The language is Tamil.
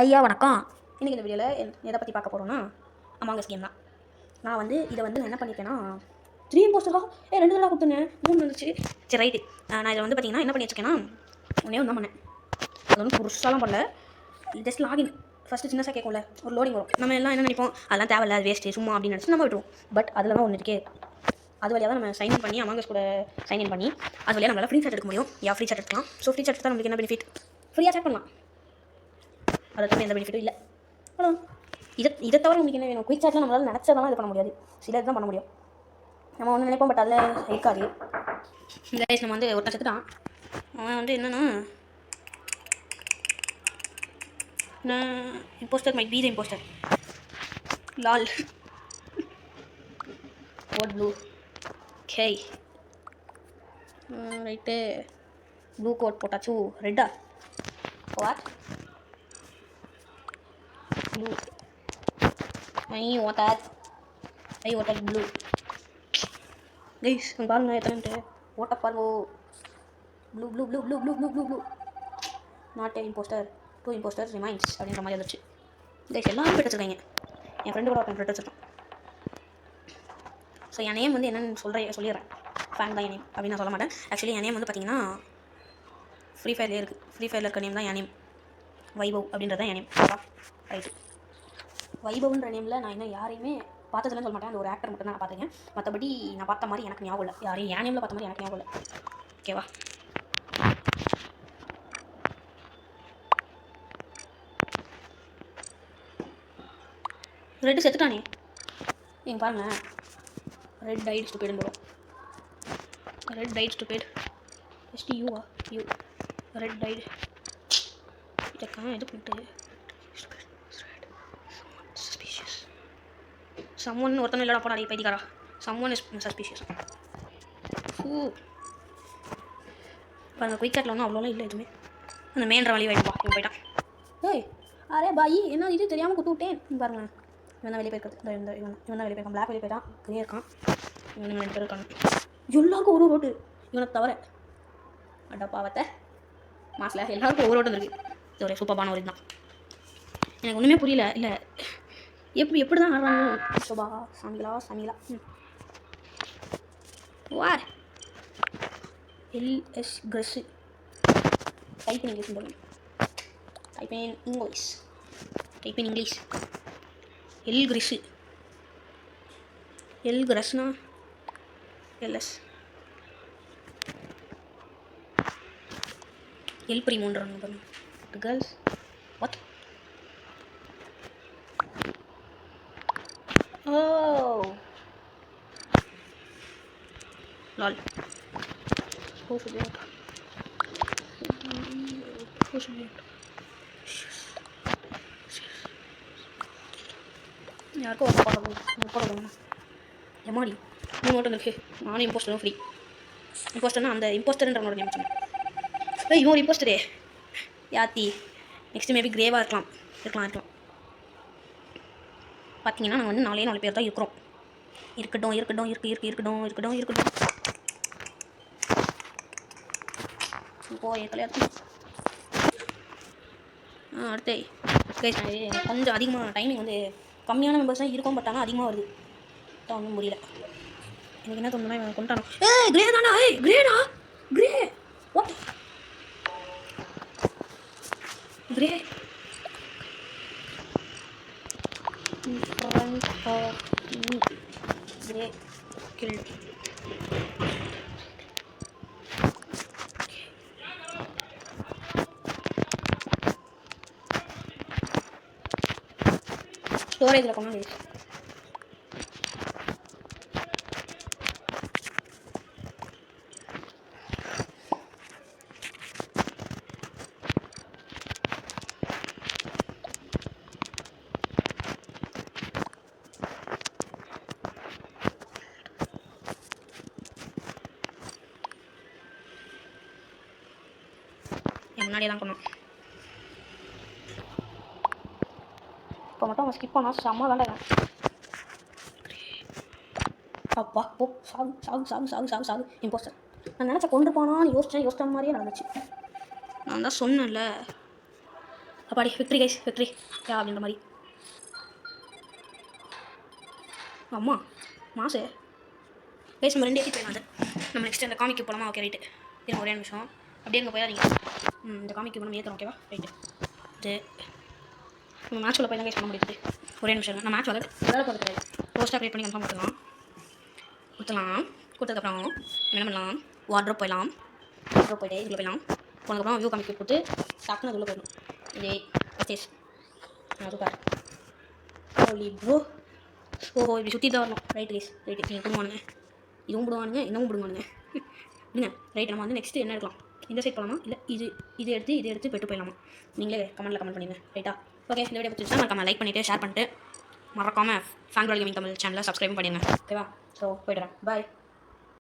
ஐயா வணக்கம். இன்றைக்கி இந்த வீடியோவில் எதை பற்றி பார்க்க போகிறோன்னா அமாங் அஸ் கேம் தான். நான் வந்து இதை வந்து நான் என்ன பண்ணியிருக்கேன்னா 3 இம்போஸ்டராக 2 தடவை கொடுத்துருந்தேன், 3 வந்துச்சு. சரி ரைட்டு. நான் இதை வந்து பார்த்தீங்கன்னா என்ன பண்ணி வச்சுருக்கேன்னா ஒன்றே ஒன்று தான் பண்ணேன். அது வந்து புதுசாலாம் பண்ணல. ஜஸ்ட் லாகின் ஃபஸ்ட்டு சின்னசாக கேட்கும்ல, ஒரு லோடிங் வரும். நம்ம எல்லாம் என்ன நினைப்போம், அதெல்லாம் தேவையில்ல, அது வேஸ்ட்டு சும்மா அப்படின்னு நினச்சி நம்ம விட்டுருவோம். பட் அதில் தான் ஒன்று இருக்கே, அது வழியாக தான் நம்ம சைன்இன் பண்ணி அமாங் அஸ் கூட சைன்இன் பண்ணி அது வழியாக நம்மளால் ஃப்ரீ சாட் எடுக்க முடியும். ஃப்ரீ சாட் எடுக்கலாம். ஸோ ஃப்ரீ சாட் எடுத்தால் நம்மளுக்கு என்ன பெனிஃபிட், ஃப்ரீயாக சாட் பண்ணலாம். அதை தவிர எந்த பெனிஃபிட்டும் இல்லை. ஹலோ, இதை தவிர உங்களுக்கு என்ன வேணும்? குயிக் சாட்டில் நம்மளால் நினச்சதெல்லாம் இது பண்ண முடியாது, சில இது தான் பண்ண முடியும். நம்ம ஒன்று நினைப்போம், பட் அதில் இருக்காது. இந்த வயசு நம்ம வந்து ஒருத்தன் செத்துட்டான். அவன் வந்து என்னென்னா, நான் impostor might be the impostor லால் கோட் ப்ளூ கே ரைட்டு. ப்ளூ கோட் போட்டாச்சு. ரெட்டா what blue I what blue guys பாருங்க எத்தனை ஓட்ட பாருங்க. Blue blue blue blue blue blue blue blue not a impostor, 2 impostors remains அப்படின்ற மாதிரி வந்துச்சு. கைஸ் எல்லாரும் போய்ட்டு வச்சுருக்காங்க. என் ஃப்ரெண்டு கூட ஒருத்தன் ஃப்ரெண்ட் வச்சுருக்கான். ஸோ என் நேம் வந்து என்னென்னு சொல்லிடுறேன். ஃபேன் தான் என் நேம் அப்படின்னு நான் சொல்ல மாட்டேன். ஆக்சுவலி என் நேம் வந்து பார்த்தீங்கன்னா ஃப்ரீ ஃபயர்லேயே இருக்குது. ஃப்ரீ ஃபயரில் இருக்க நேம் தான் என் நேம். வைபவ் அப்படின்றது தான் என் நேம். ரைட்டு. வைபவ்ன்ற நேமில் நான் இன்னும் யாரையுமே பார்த்ததுலன்னு சொல்ல மாட்டேன். அந்த ஒரு ஆக்டர் மட்டும் தான் நான் பார்த்துருக்கேன். மற்றபடி நான் பார்த்த மாதிரி எனக்கு ஞாபகம் இல்லை. யாரையும் என் நேமில் பார்த்த மாதிரி எனக்கு ஞாபகம் இல்லை. ஓகேவா? ரெட்டு செத்துட்டானே எங்க பாருங்க. ரெட் டைட் ஸ்டூபிட்னு வரும். ரெட் டைட் ஸ்டூபிட் எஸ்டி யூவா யூ ரெட் டைட் இதக்கா இது பண்ணிட்டு சஸ்பீஷியஸ் சம்மன் ஒருத்தனும் இல்லைடா போனாடி பைத்தியக்காரா. Someone is suspicious. இப்போ அந்த குயிக் சாட்டில் ஒன்றும் அவ்வளோலாம் இல்லை எதுவுமே. அந்த மெயின்ற வழி வாய்ப்பா இவன் போயிட்டான். ஏய் அரே பாயி என்ன இது தெரியாமல் குத்து விட்டேன் பாருங்க. இவன் தான் வெளியே போயிருக்காது. இவன் தான் வெளியே போயிருக்கான். பிளாக் வெளியே போயிட்டான். கிரே இருக்கான். இவன் 2 பேர் இருக்காங்க. எல்லாருக்கும் ஒரு ரோட்டு இவனை தவிர. அடா பாவத்தை மாசில் எல்லாருக்கும் ஒரு ரோட்டு இருக்குது. இது ஒரு சூப்பரான ஒரு இதுதான். எனக்கு ஒன்றுமே புரியல. இல்லை எப்படி தான் ஆடுறாங்க. சோபா சாமிகளா வார் எல்எஸ் க்ரெஸ்ஸு டைப் இன் இங்கிலீஷ் சொல்லுங்கள். டைப் இன் இங்கிலீஷ் எல் கிரிஸு எல் கிரஸ்னா எல்எஸ் எல் ப்ரீமோன்றாங்க பாருங்க. கேர்ள்ஸ் வாட் ஓ லால் யாருக்கும் போடணும் எம்மாடி 3 ஓட்டம் இருக்கு. நானும் இம்போஸ்டரும் ஃப்ரீ. இம்போஸ்டர்னா அந்த இம்போஸ்டர்ன்றவங்களோட நேம் சொன்னேன். இன்னொரு இம்போஸ்டரே யாத்தி. நெக்ஸ்ட்டு மேபி கிரேவாக இருக்கலாம். பார்த்தீங்கன்னா நாங்கள் வந்து 4 பேர் தான் இருக்கிறோம். இருக்கட்டும். இப்போ தலையாத்து அடுத்து கொஞ்சம் அதிகமாக டைமிங் வந்து கம்மியான மெம்பர்ஸ் தான் இருக்கும். பட் ஆனால் அதிகமாக வருது. தான் ஒன்றும் முடியல. எனக்கு என்ன தோணுன்னா இவன் கொண்டானோ. கிரே தானா? கிரேடா grey what grey grey killed. ஸ்டோரேஜில் கொண்டு வந்து முன்னாடியே தான் பண்ணோம். இப்போ மட்டும் அவன் ஸ்கிப் பண்ணால் செம்ம வேண்டாம். அப்பா ஓ சாகு இம்போஸ்டர். நான் நினச்ச கொண்டு போனான்னு யோசிச்ச மாதிரியே நடந்துச்சு. நான் தான் சொன்னேன்ல அப்பாடி விக்ட்ரி கைஸ், விக்ட்ரி யா அப்படின்ற மாதிரி. அம்மா மாசு கைஸ், நம்ம 2 ஏற்றி போயிடலாம். அது நம்ம நெக்ஸ்ட் அந்த காமிக்கு போகலாமா? ஓகே ரைட்டு, இருங்க ஒரே நிமிஷம், அப்படியே அங்கே போயாதீங்க. இந்த காமிக்கு நம்ம ஏற்றுறோம், ஓகேவா? ரைட்டு. இது நம்ம மேட்ச் உள்ள போய் தான் கைஸ் பண்ண முடியுது. ஒரே நிமிஷம் நான் மேட்ச் விளாட போகிறது போஸ்ட்டாக க்ரியேட் பண்ணி கன்ஃபார்ம் கொடுத்துலாம். கொடுத்ததுக்கப்புறம் என்ன பண்ணலாம்? வார்ட்ரோப் போயிடலாம். வார்ட்ரோப் போயிட்டு இதில் போயிடலாம். போனதுக்கப்புறம் வியூ காமிக்கு கொடுத்து டக்குன்னு அது உள்ளே போயிடணும். இதே ஸ்டேஜ் சூப்பர் ஓலி ப்ரோ. ஓஹோ, இப்படி சுற்றி தான் வரணும். Right guys, right. நீங்கள் கொடுவானுங்க, இதுவும் போடுவானுங்க, இன்னமும் போடுவானுங்க. இல்லைங்க ரைட். நம்ம வந்து நெக்ஸ்ட்டு என்ன எடுக்கலாம்? இந்த சைட் போகலாமா, இல்லை இது எடுத்து பெட்டு போயிடலாமா? நீங்களே கமெண்ட் பண்ணிடுங்க. ரைட்டா? ஓகே, இந்த வீடியோ பிடிச்சிருந்தா மறக்காம லைக் பண்ணிவிட்டு ஷேர் பண்ணிட்டு மறக்காமல் ஃபேன் கேர்ள் கேமிங் தமிழ் சேனலை சப்ஸ்கிரைப் பண்ணிடுங்க. ஓகேவா? ஸோ போய்ட்டுறேன். பாய்.